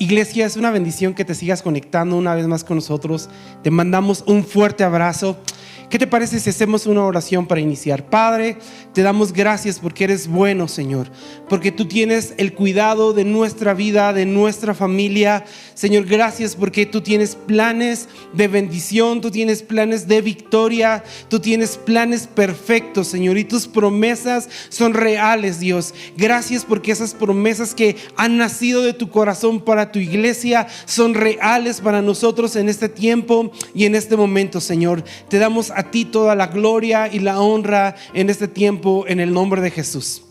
Iglesia, es una bendición que te sigas conectando una vez más con nosotros. Te mandamos un fuerte abrazo. ¿Qué te parece si hacemos una oración para iniciar? Padre, te damos gracias porque eres bueno, Señor, porque tú tienes el cuidado de nuestra vida, de nuestra familia. Señor, gracias porque tú tienes planes de bendición, tú tienes planes de victoria, tú tienes planes perfectos, Señor, y tus promesas son reales, Dios. Gracias porque esas promesas que han nacido de tu corazón para tu iglesia son reales para nosotros en este tiempo y en este momento, Señor. Te damos a ti toda la gloria y la honra en este tiempo, en el nombre de Jesús.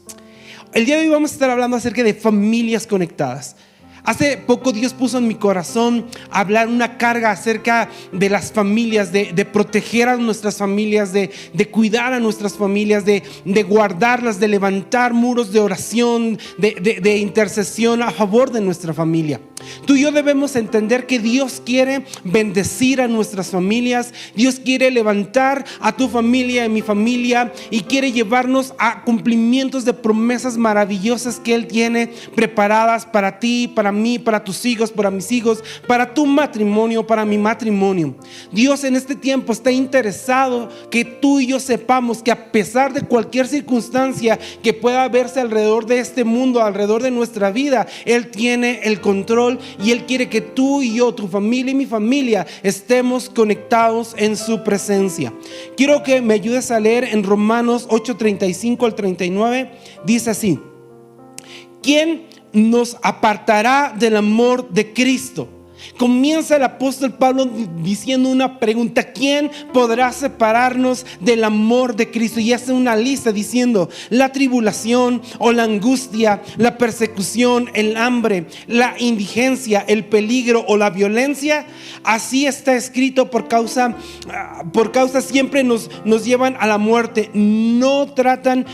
El día de hoy vamos a estar hablando acerca de familias conectadas. Hace poco Dios puso en mi corazón hablar una carga acerca de las familias, de proteger a nuestras familias, de cuidar a nuestras familias, de guardarlas, de levantar muros de oración, de intercesión a favor de nuestra familia. Tú y yo debemos entender que Dios quiere bendecir a nuestras familias. Dios quiere levantar a tu familia y mi familia, y quiere llevarnos a cumplimientos de promesas maravillosas que Él tiene preparadas para ti, para mí, para tus hijos, para mis hijos, para tu matrimonio, para mi matrimonio. Dios en este tiempo está interesado que tú y yo sepamos que a pesar de cualquier circunstancia que pueda verse alrededor de este mundo, alrededor de nuestra vida, Él tiene el control. Y Él quiere que tú y yo, tu familia y mi familia, estemos conectados en su presencia. Quiero que me ayudes a leer en Romanos 8:35 al 39. Dice así: ¿quién nos apartará del amor de Cristo? Comienza el apóstol Pablo diciendo una pregunta: ¿quién podrá separarnos del amor de Cristo? Y hace una lista diciendo: la tribulación o la angustia, la persecución, el hambre, la indigencia, el peligro o la violencia. Así está escrito, por causa siempre nos llevan a la muerte. Nos tratan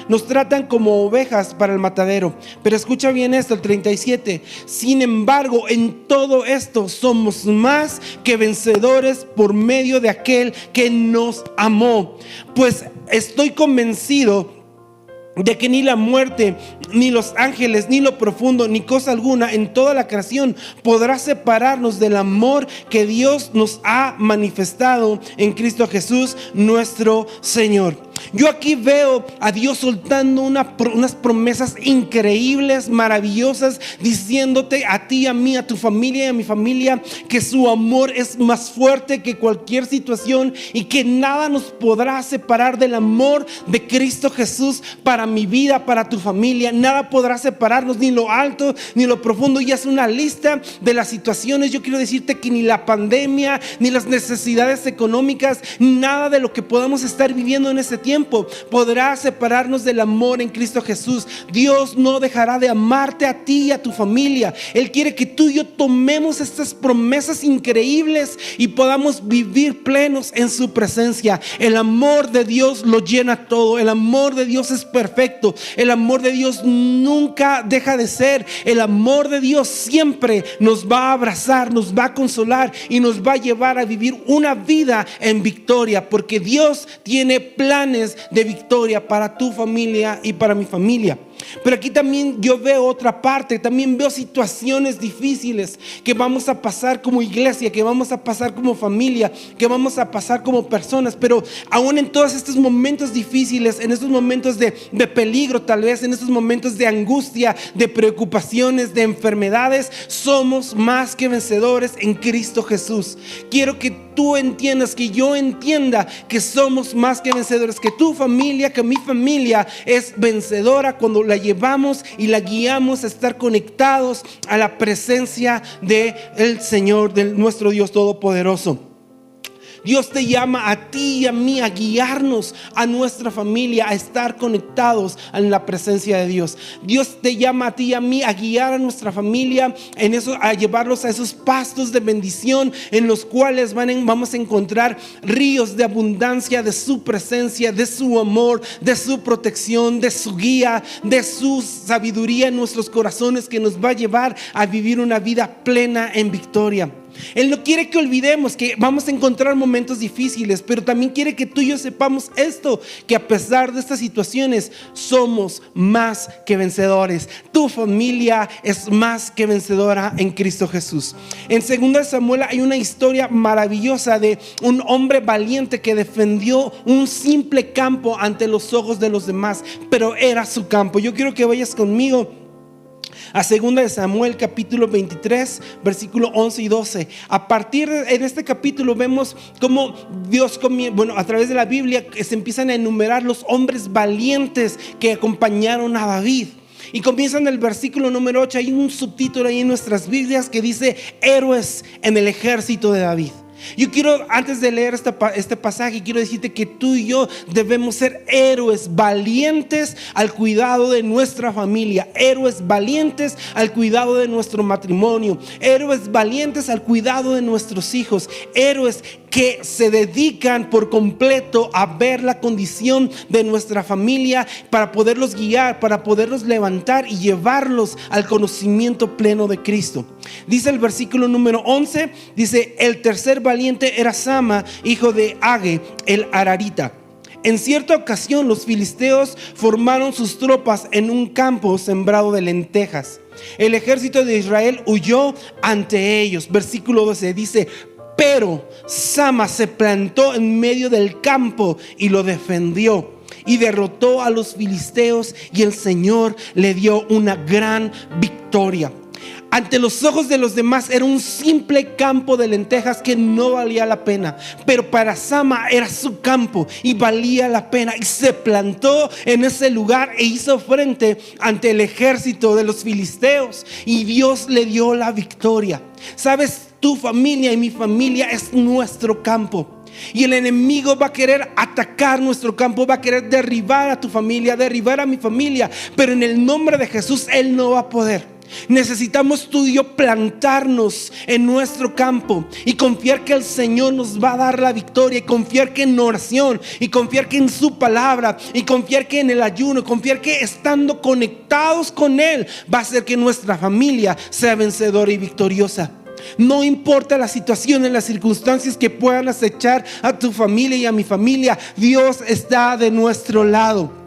como ovejas para el matadero. Pero escucha bien esto, el 37: sin embargo, en todo esto somos más que vencedores por medio de aquel que nos amó. Pues estoy convencido de que ni la muerte, ni los ángeles, ni lo profundo, ni cosa alguna en toda la creación podrá separarnos del amor que Dios nos ha manifestado en Cristo Jesús, nuestro Señor. Yo aquí veo a Dios soltando unas promesas increíbles, maravillosas, diciéndote a ti, a mí, a tu familia y a mi familia, que su amor es más fuerte que cualquier situación y que nada nos podrá separar del amor de Cristo Jesús para mi vida, para tu familia. Nada podrá separarnos, ni lo alto ni lo profundo. Y es una lista de las situaciones. Yo quiero decirte que ni la pandemia, ni las necesidades económicas, nada de lo que podamos estar viviendo en ese tiempo podrá separarnos del amor en Cristo Jesús. Dios no dejará de amarte a ti y a tu familia. Él quiere que tú y yo tomemos estas promesas increíbles y podamos vivir plenos en su presencia. El amor de Dios lo llena todo. El amor de Dios es perfecto. El amor de Dios nunca deja de ser. El amor de Dios siempre nos va a abrazar, nos va a consolar y nos va a llevar a vivir una vida en victoria, porque Dios tiene planes de victoria para tu familia y para mi familia. Pero aquí también yo veo otra parte. También veo situaciones difíciles que vamos a pasar como iglesia, que vamos a pasar como familia, que vamos a pasar como personas. Pero aún en todos estos momentos difíciles, en estos momentos de peligro, tal vez en estos momentos de angustia, de preocupaciones, de enfermedades, somos más que vencedores en Cristo Jesús. Quiero que tú entiendas, que yo entienda que somos más que vencedores, que tu familia, que mi familia es vencedora cuando la llevamos y la guiamos a estar conectados a la presencia del Señor, de nuestro Dios Todopoderoso. Dios te llama a ti y a mí a guiarnos a nuestra familia, a estar conectados en la presencia de Dios. Dios te llama a ti y a mí a guiar a nuestra familia en eso, a llevarlos a esos pastos de bendición en los cuales vamos a encontrar ríos de abundancia de su presencia, de su amor, de su protección, de su guía, de su sabiduría en nuestros corazones, que nos va a llevar a vivir una vida plena en victoria. Él no quiere que olvidemos que vamos a encontrar momentos difíciles, pero también quiere que tú y yo sepamos esto, que a pesar de estas situaciones somos más que vencedores. Tu familia es más que vencedora en Cristo Jesús. En 2 Samuel hay una historia maravillosa de un hombre valiente que defendió un simple campo ante los ojos de los demás, pero era su campo. Yo quiero que vayas conmigo a 2 Samuel capítulo 23 versículo 11 y 12. A partir de en este capítulo vemos cómo Dios a través de la Biblia se empiezan a enumerar los hombres valientes que acompañaron a David. Y comienzan el versículo número 8. Hay un subtítulo ahí en nuestras Biblias que dice: héroes en el ejército de David. Yo quiero, antes de leer este pasaje, quiero decirte que tú y yo debemos ser héroes valientes al cuidado de nuestra familia, héroes valientes al cuidado de nuestro matrimonio, héroes valientes al cuidado de nuestros hijos, héroes que se dedican por completo a ver la condición de nuestra familia para poderlos guiar, para poderlos levantar y llevarlos al conocimiento pleno de Cristo. Dice el versículo número 11, dice: el tercer valiente era Sama, hijo de Age, el Ararita. En cierta ocasión los filisteos formaron sus tropas en un campo sembrado de lentejas. El ejército de Israel huyó ante ellos. Versículo 12 dice: pero Sama se plantó en medio del campo y lo defendió y derrotó a los filisteos, y el Señor le dio una gran victoria. Ante los ojos de los demás era un simple campo de lentejas que no valía la pena, pero para Sama era su campo y valía la pena, y se plantó en ese lugar e hizo frente ante el ejército de los filisteos, y Dios le dio la victoria. Sabes, tu familia y mi familia es nuestro campo. Y el enemigo va a querer atacar nuestro campo, va a querer derribar a tu familia, derribar a mi familia, pero en el nombre de Jesús él no va a poder. Necesitamos tú y yo plantarnos en nuestro campo y confiar que el Señor nos va a dar la victoria, y confiar que en oración, y confiar que en su palabra, y confiar que en el ayuno, confiar que estando conectados con Él va a hacer que nuestra familia sea vencedora y victoriosa. No importa la situación, en las circunstancias que puedan acechar a tu familia y a mi familia, Dios está de nuestro lado.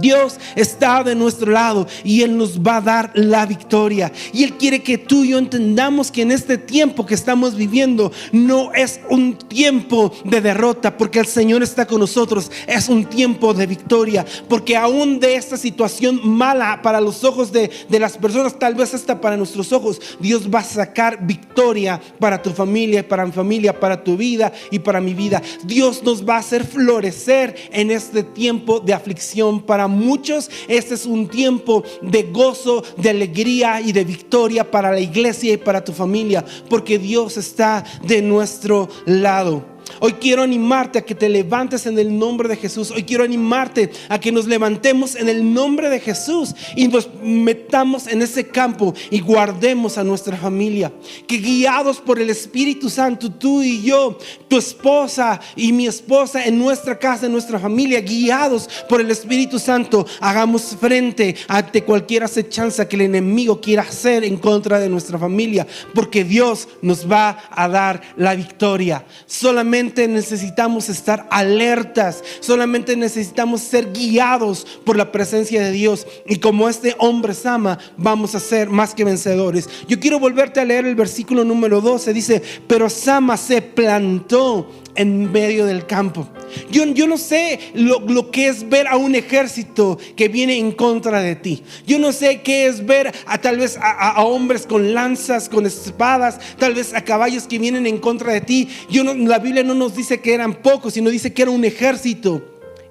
Dios está de nuestro lado y Él nos va a dar la victoria. Y Él quiere que tú y yo entendamos que en este tiempo que estamos viviendo no es un tiempo de derrota, porque el Señor está con nosotros. Es un tiempo de victoria, porque aún de esta situación mala para los ojos de las personas, tal vez hasta para nuestros ojos, Dios va a sacar victoria para tu familia, para mi familia, para tu vida y para mi vida. Dios nos va a hacer florecer en este tiempo de aflicción. Para muchos este es un tiempo de gozo, de alegría y de victoria para la iglesia y para tu familia, porque Dios está de nuestro lado. Hoy quiero animarte a que te levantes en el nombre de Jesús. Hoy quiero animarte a que nos levantemos en el nombre de Jesús y nos metamos en ese campo y guardemos a nuestra familia. Que guiados por el Espíritu Santo, tú y yo, tu esposa y mi esposa, en nuestra casa, en nuestra familia, guiados por el Espíritu Santo, hagamos frente ante cualquier acechanza que el enemigo quiera hacer en contra de nuestra familia, porque Dios nos va a dar la victoria. Solamente necesitamos estar alertas, solamente necesitamos ser guiados por la presencia de Dios, y como este hombre Sama vamos a ser más que vencedores. Yo quiero volverte a leer el versículo número 12. Dice: pero Sama se plantó en medio del campo. Yo no sé lo que es ver a un ejército que viene en contra de ti. Yo no sé qué es ver tal vez a hombres con lanzas, con espadas, tal vez a caballos que vienen en contra de ti. La Biblia no nos dice que eran pocos, sino dice que era un ejército.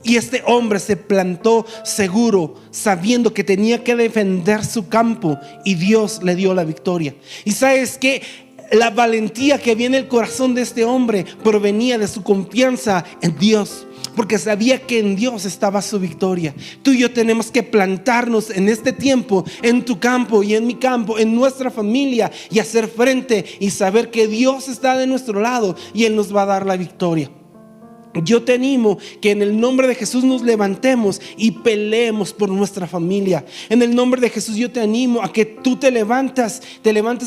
Y este hombre se plantó seguro, sabiendo que tenía que defender su campo, y Dios le dio la victoria. Y sabes que la valentía que viene en el corazón de este hombre provenía de su confianza en Dios, porque sabía que en Dios estaba su victoria. Tú y yo tenemos que plantarnos en este tiempo, en tu campo y en mi campo, en nuestra familia, y hacer frente y saber que Dios está de nuestro lado y Él nos va a dar la victoria. Yo te animo que en el nombre de Jesús nos levantemos y peleemos por nuestra familia. En el nombre de Jesús yo te animo a que tú te levantes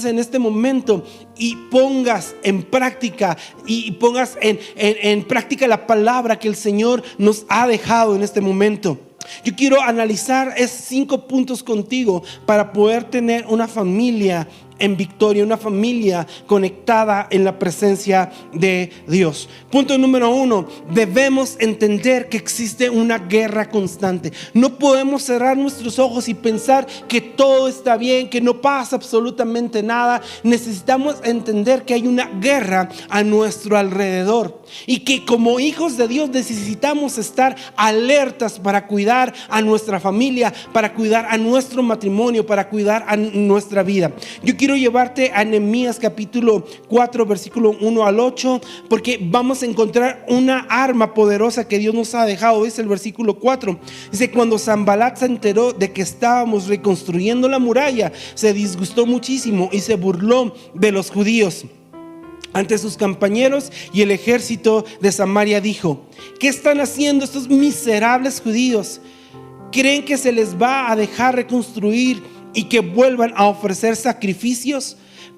en este momento y pongas en práctica en práctica la palabra que el Señor nos ha dejado en este momento. Yo quiero analizar 5 puntos contigo para poder tener una familia en victoria, una familia conectada en la presencia de Dios. Punto número 1, debemos entender que existe una guerra constante. No podemos cerrar nuestros ojos y pensar que todo está bien, que no pasa absolutamente nada. Necesitamos entender que hay una guerra a nuestro alrededor y que como hijos de Dios necesitamos estar alertas para cuidar a nuestra familia, para cuidar a nuestro matrimonio, para cuidar a nuestra vida. Yo quiero llevarte a Nehemías capítulo 4 versículo 1 al 8, porque vamos a encontrar una arma poderosa que Dios nos ha dejado. Dice el versículo 4, dice: cuando Sanbalat se enteró de que estábamos reconstruyendo la muralla, se disgustó muchísimo y se burló de los judíos ante sus compañeros y el ejército de Samaria. Dijo: ¿qué están haciendo estos miserables judíos? ¿Creen que se les va a dejar reconstruir y que vuelvan a ofrecer sacrificios?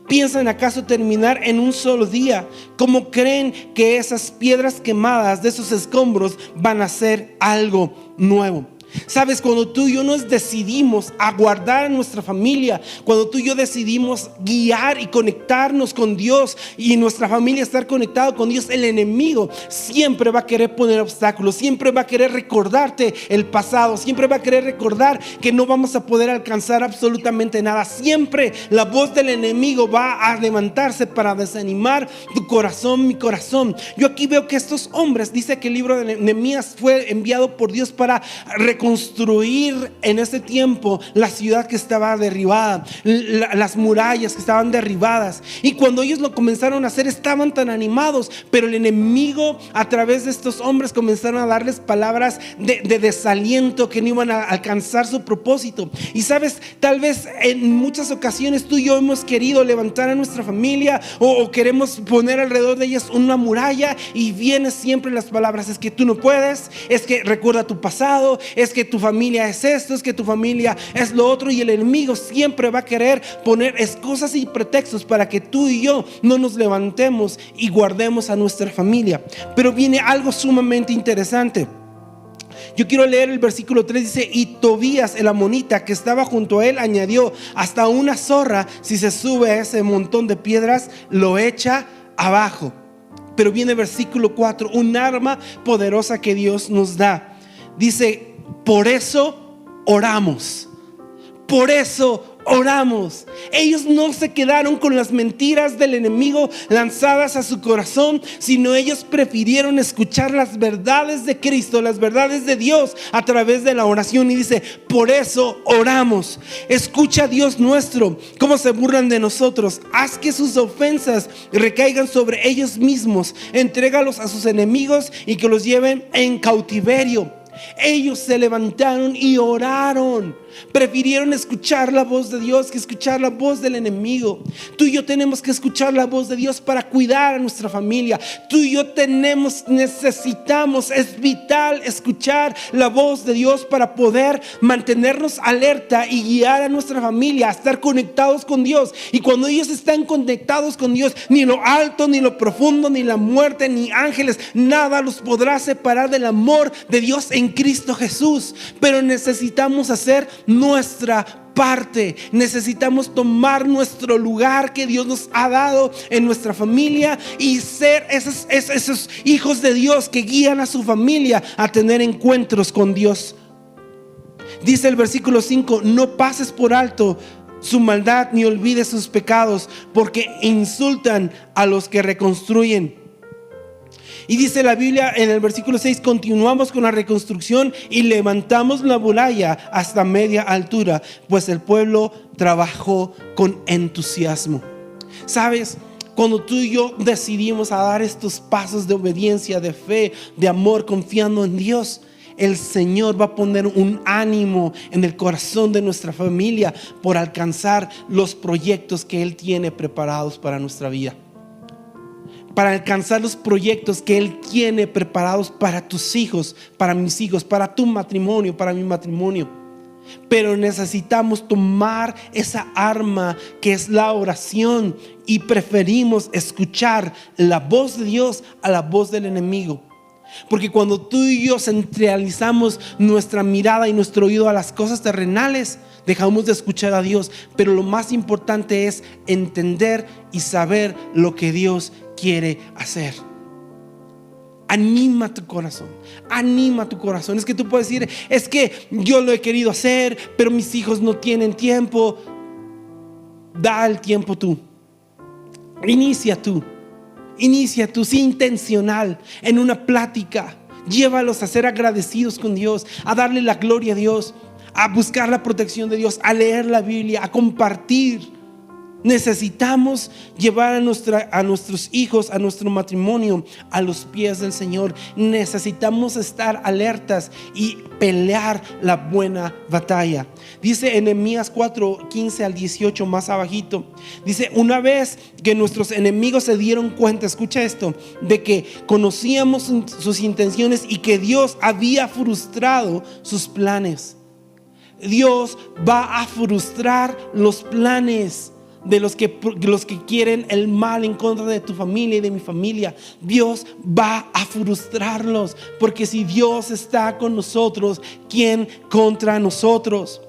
¿Piensan acaso terminar en un solo día? ¿Cómo creen que esas piedras quemadas de esos escombros van a ser algo nuevo? Sabes, cuando tú y yo nos decidimos a guardar a nuestra familia, cuando tú y yo decidimos guiar y conectarnos con Dios y nuestra familia estar conectado con Dios, el enemigo siempre va a querer poner obstáculos, siempre va a querer recordarte el pasado, siempre va a querer recordar que no vamos a poder alcanzar absolutamente nada. Siempre la voz del enemigo va a levantarse para desanimar tu corazón, mi corazón. Yo aquí veo que estos hombres, dice que el libro de Nehemías fue enviado por Dios para reconstruir en ese tiempo la ciudad que estaba derribada, las murallas que estaban derribadas. Y cuando ellos lo comenzaron a hacer, estaban tan animados, pero el enemigo a través de estos hombres comenzaron a darles palabras de desaliento, que no iban a alcanzar su propósito. Y sabes, tal vez en muchas ocasiones tú y yo hemos querido levantar a nuestra familia o queremos poner alrededor de ellas una muralla, y vienen siempre las palabras: es que tú no puedes, es que recuerda tu pasado, es que tu familia es esto, es que tu familia es lo otro. Y el enemigo siempre va a querer poner excusas y pretextos para que tú y yo no nos levantemos y guardemos a nuestra familia. Pero viene algo sumamente interesante. Yo quiero leer el versículo 3, dice: y Tobías el amonita que estaba junto a él añadió: hasta una zorra, si se sube a ese montón de piedras, lo echa abajo. Pero viene el versículo 4, un arma poderosa que Dios nos da. Dice: por eso oramos. Por eso oramos. Ellos no se quedaron con las mentiras del enemigo lanzadas a su corazón, sino ellos prefirieron escuchar las verdades de Cristo, las verdades de Dios a través de la oración. Y dice: por eso oramos. Escucha, Dios nuestro, cómo se burlan de nosotros. Haz que sus ofensas recaigan sobre ellos mismos. Entrégalos a sus enemigos y que los lleven en cautiverio. Ellos se levantaron y oraron. Prefirieron escuchar la voz de Dios que escuchar la voz del enemigo. Tú y yo tenemos que escuchar la voz de Dios para cuidar a nuestra familia. Tú y yo necesitamos, es vital escuchar la voz de Dios para poder mantenernos alerta y guiar a nuestra familia a estar conectados con Dios. Y cuando ellos están conectados con Dios, ni lo alto, ni lo profundo, ni la muerte, ni ángeles, nada los podrá separar del amor de Dios en Cristo Jesús. Pero necesitamos hacer nuestra parte. Necesitamos tomar nuestro lugar que Dios nos ha dado en nuestra familia y ser esos hijos de Dios que guían a su familia a tener encuentros con Dios. Dice el versículo 5: no pases por alto su maldad ni olvides sus pecados, porque insultan a los que reconstruyen. Y dice la Biblia en el versículo 6: continuamos con la reconstrucción y levantamos la muralla hasta media altura, pues el pueblo trabajó con entusiasmo. ¿Sabes? Cuando tú y yo decidimos a dar estos pasos de obediencia, de fe, de amor, confiando en Dios, el Señor va a poner un ánimo en el corazón de nuestra familia por alcanzar los proyectos que Él tiene preparados para nuestra vida. para alcanzar los proyectos que Él tiene preparados para tus hijos, para mis hijos, para tu matrimonio, para mi matrimonio. Pero necesitamos tomar esa arma que es la oración y preferimos escuchar la voz de Dios a la voz del enemigo. Porque cuando tú y yo centralizamos nuestra mirada y nuestro oído a las cosas terrenales, dejamos de escuchar a Dios. Pero lo más importante es entender y saber lo que Dios quiere hacer. Anima tu corazón, anima tu corazón. Es que tú puedes decir, es que yo lo he querido hacer, pero mis hijos no tienen tiempo. Da el tiempo tú. Inicia tú, sé intencional en una plática. Llévalos a ser agradecidos con Dios, a darle la gloria a Dios, a buscar la protección de Dios, a leer la Biblia, a compartir. Necesitamos llevar a nuestros hijos, a nuestro matrimonio, a los pies del Señor. Necesitamos estar alertas y pelear la buena batalla. Dice en Nehemías 4, 15 al 18, más abajito. Dice, una vez que nuestros enemigos se dieron cuenta, escucha esto, de que conocíamos sus intenciones y que Dios había frustrado sus planes. Dios va a frustrar los planes de los que quieren el mal en contra de tu familia y de mi familia. Dios va a frustrarlos, porque si Dios está con nosotros, ¿quién contra nosotros?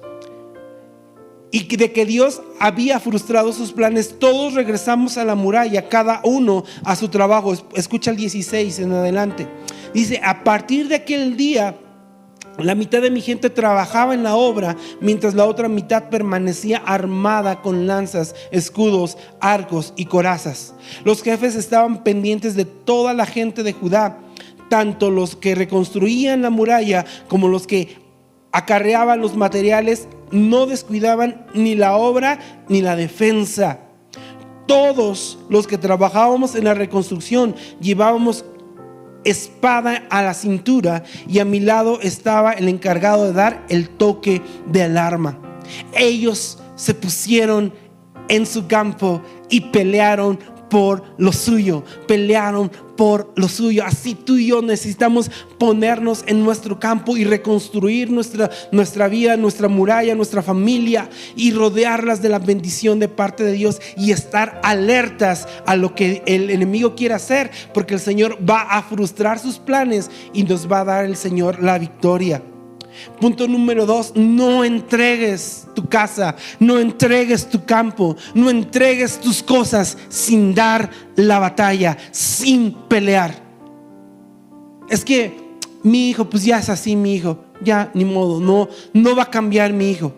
Y de que Dios había frustrado sus planes, todos regresamos a la muralla, cada uno a su trabajo. Escucha el 16 en adelante. Dice, a partir de aquel día, la mitad de mi gente trabajaba en la obra, mientras la otra mitad permanecía armada con lanzas, escudos, arcos y corazas. Los jefes estaban pendientes de toda la gente de Judá, tanto los que reconstruían la muralla como los que acarreaban los materiales. No descuidaban ni la obra ni la defensa. Todos los que trabajábamos en la reconstrucción llevábamos espada a la cintura, y a mi lado estaba el encargado de dar el toque de alarma. Ellos se pusieron en su campo y pelearon por lo suyo, pelearon por lo suyo. Así tú y yo necesitamos ponernos en nuestro campo y reconstruir nuestra vida, nuestra muralla, nuestra familia, y rodearlas de la bendición de parte de Dios, y estar alertas a lo que el enemigo quiere hacer, porque el Señor va a frustrar sus planes y nos va a dar el Señor la victoria. Punto número 2, no entregues tu casa, no entregues tu campo, no entregues tus cosas sin dar la batalla, sin pelear. Es que mi hijo, pues ya es así, mi hijo, ya ni modo, no va a cambiar mi hijo.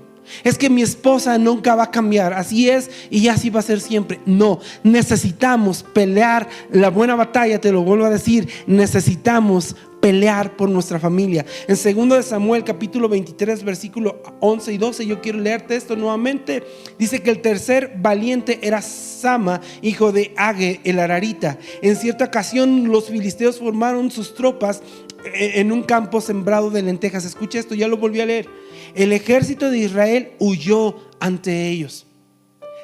Es que mi esposa nunca va a cambiar, así es y ya así va a ser siempre. No, necesitamos pelear la buena batalla, te lo vuelvo a decir, necesitamos pelear por nuestra familia. En 2 de Samuel capítulo 23 versículo 11 y 12, yo quiero leerte esto nuevamente. Dice que el tercer valiente era Sama, hijo de Age el Ararita. En cierta ocasión los filisteos formaron sus tropas en un campo sembrado de lentejas. Escucha esto, ya lo volví a leer. El ejército de Israel huyó ante ellos.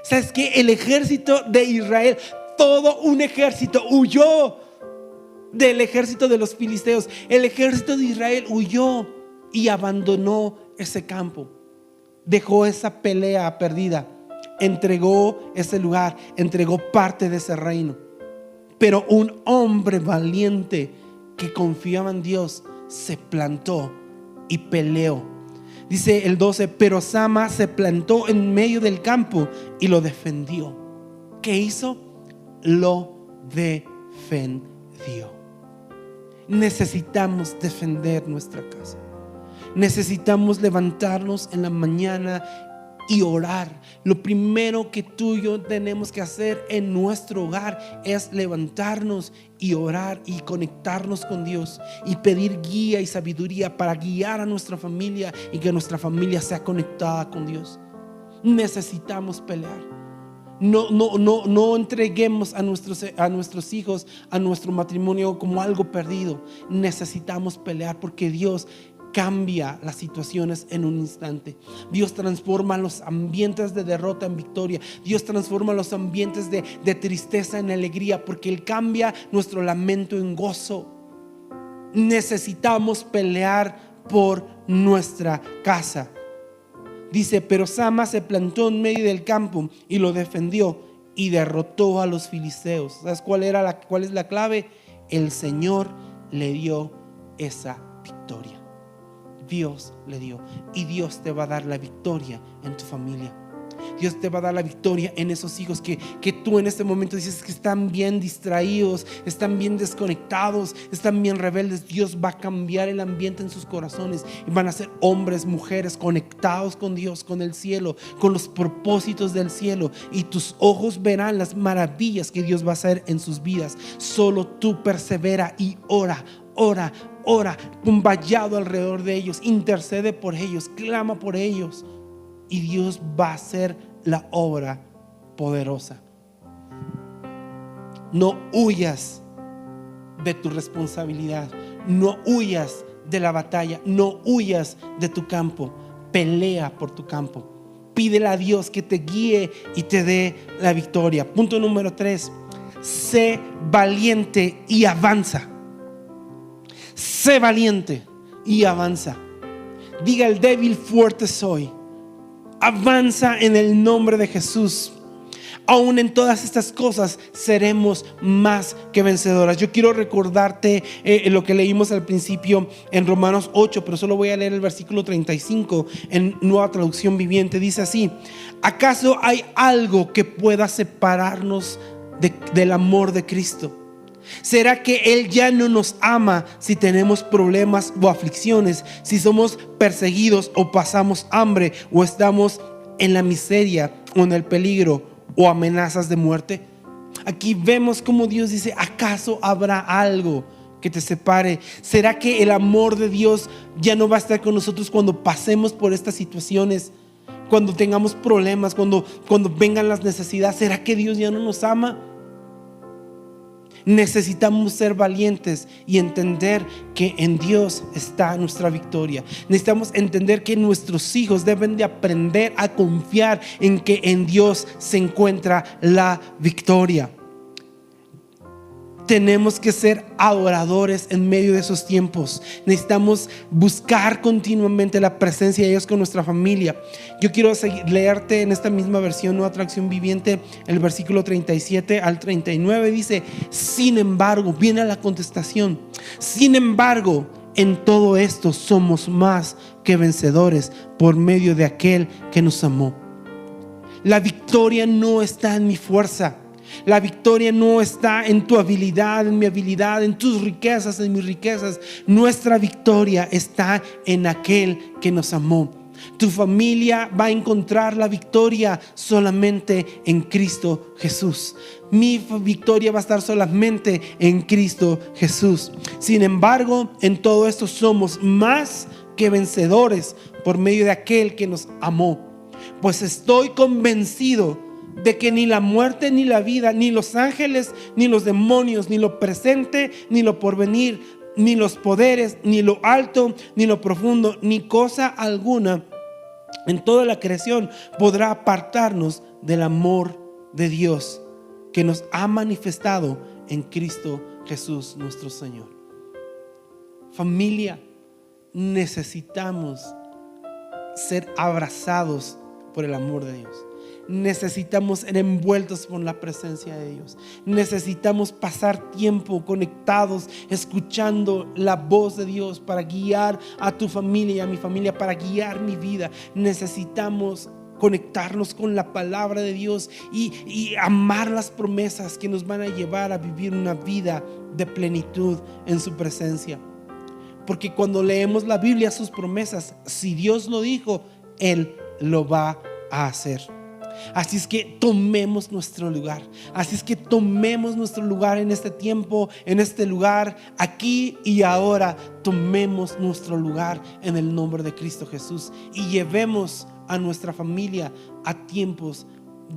¿Sabes qué? El ejército de Israel, todo un ejército huyó del ejército de los filisteos. El ejército de Israel huyó y abandonó ese campo. Dejó esa pelea perdida. Entregó ese lugar, entregó parte de ese reino. Pero un hombre valiente que confiaba en Dios se plantó y peleó. Dice el 12, pero Sama se plantó en medio del campo y lo defendió. ¿Qué hizo? Lo defendió. Necesitamos defender nuestra casa. Necesitamos levantarnos en la mañana y orar. Lo primero que tú y yo tenemos que hacer en nuestro hogar es levantarnos y orar y conectarnos con Dios y pedir guía y sabiduría para guiar a nuestra familia y que nuestra familia sea conectada con Dios. Necesitamos pelear. No entreguemos a nuestros hijos, a nuestro matrimonio como algo perdido. Necesitamos pelear porque Dios cambia las situaciones en un instante. Dios transforma los ambientes de derrota en victoria. Dios transforma los ambientes de tristeza en alegría, porque Él cambia nuestro lamento en gozo. Necesitamos pelear por nuestra casa. Dice: pero Sama se plantó en medio del campo y lo defendió y derrotó a los filisteos. ¿Sabes cuál es la clave? El Señor le dio esa victoria. Dios le dio, y Dios te va a dar la victoria en tu familia. Dios te va a dar la victoria en esos hijos que tú en este momento dices que están bien distraídos, están bien desconectados, están bien rebeldes. Dios va a cambiar el ambiente en sus corazones y van a ser hombres, mujeres conectados con Dios, con el cielo, con los propósitos del cielo, y tus ojos verán las maravillas que Dios va a hacer en sus vidas. Solo tú persevera y ora un vallado alrededor de ellos, intercede por ellos, clama por ellos, y Dios va a hacer la obra poderosa. No huyas de tu responsabilidad, no huyas de la batalla, no huyas de tu campo. Pelea por tu campo, pídele a Dios que te guíe y te dé la victoria. Punto número 3: sé valiente y avanza. Sé valiente y avanza. Diga el débil: fuerte soy. Avanza en el nombre de Jesús. Aún en todas estas cosas seremos más que vencedoras. Yo quiero recordarte lo que leímos al principio en Romanos 8, pero solo voy a leer el versículo 35 en Nueva Traducción Viviente. Dice así: ¿acaso hay algo que pueda separarnos del amor de Cristo? ¿Será que Él ya no nos ama si tenemos problemas o aflicciones, si somos perseguidos o pasamos hambre, o estamos en la miseria o en el peligro o amenazas de muerte? Aquí vemos cómo Dios dice: ¿acaso habrá algo que te separe? ¿Será que el amor de Dios ya no va a estar con nosotros cuando pasemos por estas situaciones, cuando tengamos problemas, cuando vengan las necesidades? ¿Será que Dios ya no nos ama? Necesitamos ser valientes y entender que en Dios está nuestra victoria. Necesitamos entender que nuestros hijos deben de aprender a confiar en que en Dios se encuentra la victoria. Tenemos que ser adoradores en medio de esos tiempos. Necesitamos buscar continuamente la presencia de Dios con nuestra familia. Yo quiero leerte en esta misma versión, Nueva Traducción Viviente, el versículo 37 al 39. Dice: sin embargo, viene la contestación. Sin embargo, en todo esto somos más que vencedores por medio de aquel que nos amó. La victoria no está en mi fuerza. La victoria no está en tu habilidad, en mi habilidad, en tus riquezas, en mis riquezas. Nuestra victoria está en aquel que nos amó. Tu familia va a encontrar la victoria solamente en Cristo Jesús. Mi victoria va a estar solamente en Cristo Jesús. Sin embargo, en todo esto somos más que vencedores por medio de aquel que nos amó. Pues estoy convencido de que ni la muerte ni la vida, ni los ángeles ni los demonios, ni lo presente ni lo porvenir, ni los poderes, ni lo alto ni lo profundo, ni cosa alguna en toda la creación podrá apartarnos del amor de Dios que nos ha manifestado en Cristo Jesús nuestro Señor. Familia, necesitamos ser abrazados por el amor de Dios. Necesitamos ser envueltos por la presencia de Dios. Necesitamos pasar tiempo conectados, escuchando la voz de Dios para guiar a tu familia y a mi familia, para guiar mi vida. Necesitamos conectarnos con la palabra de Dios y amar las promesas que nos van a llevar a vivir una vida de plenitud en su presencia. Porque cuando leemos la Biblia, sus promesas, si Dios lo dijo, Él lo va a hacer. Así es que tomemos nuestro lugar. Así es que tomemos nuestro lugar en este tiempo, en este lugar, aquí y ahora. Tomemos nuestro lugar en el nombre de Cristo Jesús y llevemos a nuestra familia a tiempos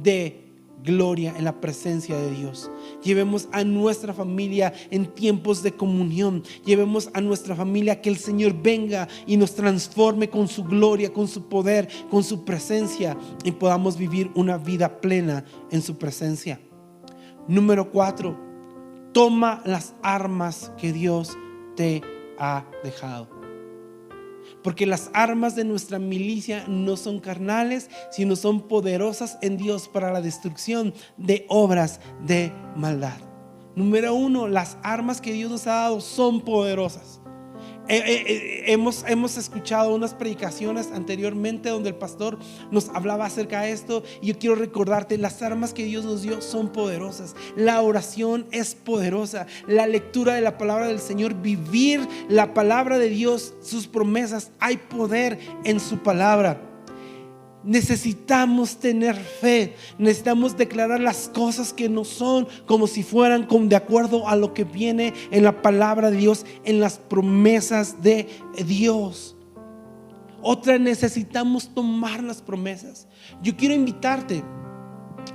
de gloria en la presencia de Dios. Llevemos a nuestra familia en tiempos de comunión. Llevemos a nuestra familia que el Señor venga y nos transforme con su gloria, con su poder, con su presencia, y podamos vivir una vida plena en su presencia. Número 4, toma las armas que Dios te ha dejado. Porque las armas de nuestra milicia no son carnales, sino son poderosas en Dios para la destrucción de obras de maldad. Número 1, las armas que Dios nos ha dado son poderosas. Hemos escuchado unas predicaciones anteriormente donde el pastor nos hablaba acerca de esto, y yo quiero recordarte: las armas que Dios nos dio son poderosas. La oración es poderosa, la lectura de la palabra del Señor, vivir la palabra de Dios, sus promesas, hay poder en su palabra. Necesitamos tener fe, necesitamos declarar las cosas que no son como si fueran de acuerdo a lo que viene en la palabra de Dios, en las promesas de Dios. Otra, necesitamos tomar las promesas. Yo quiero invitarte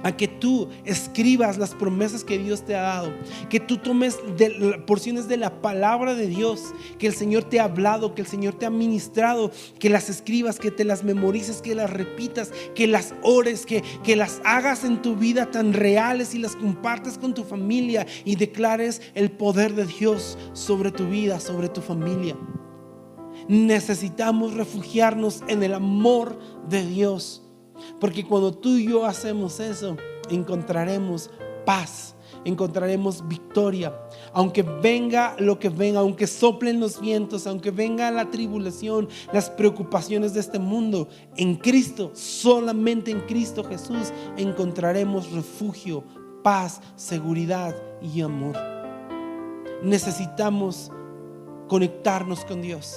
a que tú escribas las promesas que Dios te ha dado, que tú tomes porciones de la palabra de Dios que el Señor te ha hablado, que el Señor te ha ministrado, que las escribas, que te las memorices, que las repitas, que las ores, que las hagas en tu vida tan reales y las compartas con tu familia y declares el poder de Dios sobre tu vida, sobre tu familia. Necesitamos refugiarnos en el amor de Dios, porque cuando tú y yo hacemos eso, encontraremos paz, encontraremos victoria. Aunque venga lo que venga, aunque soplen los vientos, aunque venga la tribulación, las preocupaciones de este mundo, en Cristo, solamente en Cristo Jesús, encontraremos refugio, paz, seguridad y amor. Necesitamos conectarnos con Dios.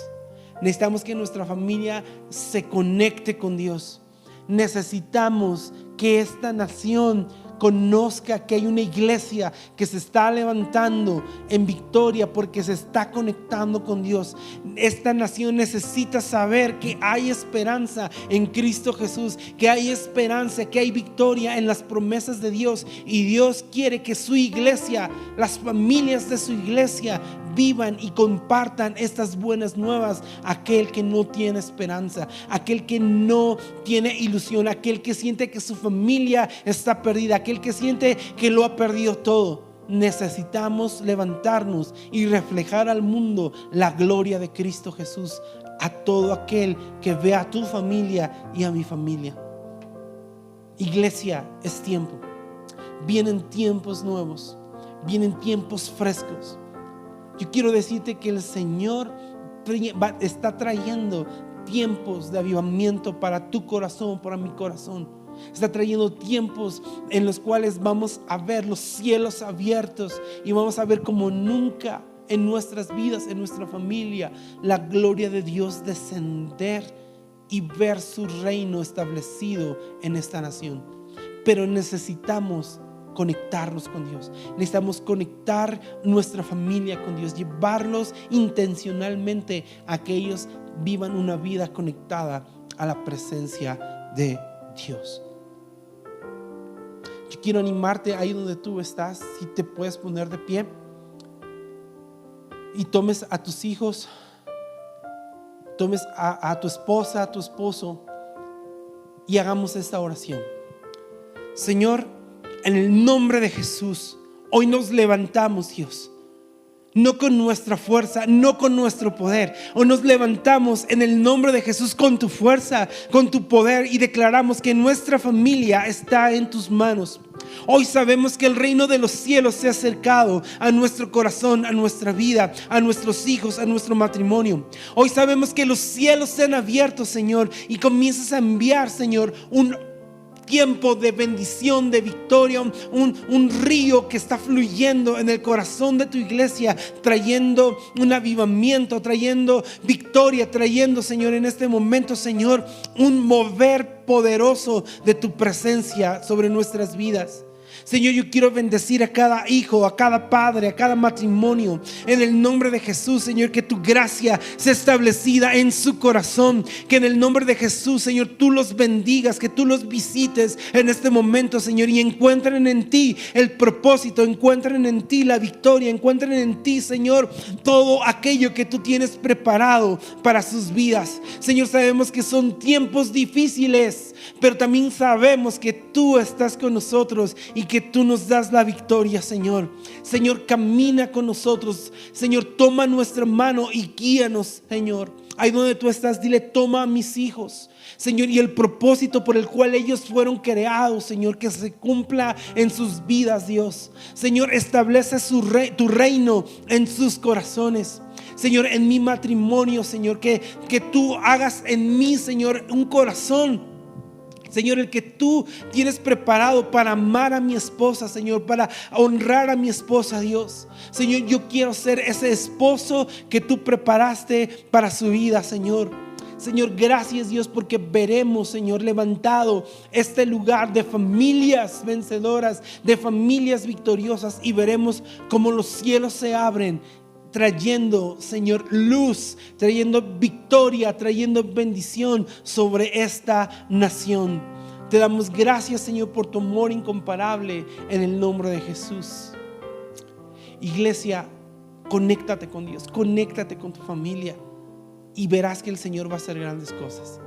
Necesitamos que nuestra familia se conecte con Dios. Necesitamos que esta nación conozca que hay una iglesia que se está levantando en victoria porque se está conectando con Dios. Esta nación necesita saber que hay esperanza en Cristo Jesús, que hay esperanza, que hay victoria en las promesas de Dios, y Dios quiere que su iglesia, las familias de su iglesia, vivan y compartan estas buenas nuevas a aquel que no tiene esperanza, aquel que no tiene ilusión, aquel que siente que su familia está perdida, aquel que siente que lo ha perdido todo. Necesitamos levantarnos y reflejar al mundo la gloria de Cristo Jesús a todo aquel que vea a tu familia y a mi familia. Iglesia, es tiempo. Vienen tiempos nuevos, vienen tiempos frescos. Yo quiero decirte que el Señor está trayendo tiempos de avivamiento para tu corazón, para mi corazón. Está trayendo tiempos en los cuales vamos a ver los cielos abiertos y vamos a ver como nunca en nuestras vidas, en nuestra familia, la gloria de Dios descender y ver su reino establecido en esta nación. Pero necesitamos conectarnos con Dios. Necesitamos conectar nuestra familia con Dios, llevarlos intencionalmente a que ellos vivan una vida conectada a la presencia de Dios. Yo quiero animarte ahí donde tú estás, si te puedes poner de pie y tomes a tus hijos, tomes a tu esposa, a tu esposo, y hagamos esta oración. Señor, en el nombre de Jesús, hoy nos levantamos, Dios, no con nuestra fuerza, no con nuestro poder. Hoy nos levantamos en el nombre de Jesús con tu fuerza, con tu poder, y declaramos que nuestra familia está en tus manos. Hoy sabemos que el reino de los cielos se ha acercado a nuestro corazón, a nuestra vida, a nuestros hijos, a nuestro matrimonio. Hoy sabemos que los cielos se han abierto, Señor, y comienzas a enviar, Señor, un tiempo de bendición, de victoria, un río que está fluyendo en el corazón de tu iglesia, trayendo un avivamiento, trayendo victoria, trayendo, Señor, en este momento, Señor, un mover poderoso de tu presencia sobre nuestras vidas. Señor, yo quiero bendecir a cada hijo, a cada padre, a cada matrimonio, en el nombre de Jesús, Señor, que tu gracia sea establecida en su corazón, que en el nombre de Jesús, Señor, tú los bendigas, que tú los visites en este momento, Señor, y encuentren en ti el propósito, encuentren en ti la victoria, encuentren en ti, Señor, todo aquello que tú tienes preparado para sus vidas. Señor, sabemos que son tiempos difíciles, pero también sabemos que tú estás con nosotros y que tú nos das la victoria, Señor. Señor, camina con nosotros. Señor, toma nuestra mano y guíanos, Señor. Ahí donde tú estás, dile: toma a mis hijos, Señor, y el propósito por el cual ellos fueron creados, Señor, que se cumpla en sus vidas, Dios. Señor, establece tu reino en sus corazones. Señor, en mi matrimonio, Señor, que tú hagas en mí, Señor, un corazón, Señor, el que tú tienes preparado para amar a mi esposa, Señor, para honrar a mi esposa, Dios. Señor, yo quiero ser ese esposo que tú preparaste para su vida, Señor. Señor, gracias, Dios, porque veremos, Señor, levantado este lugar de familias vencedoras, de familias victoriosas, y veremos cómo los cielos se abren, trayendo, Señor, luz, trayendo victoria, trayendo bendición sobre esta nación. Te damos gracias, Señor, por tu amor incomparable, en el nombre de Jesús. Iglesia, conéctate con Dios, conéctate con tu familia, y verás que el Señor va a hacer grandes cosas.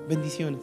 Bendiciones.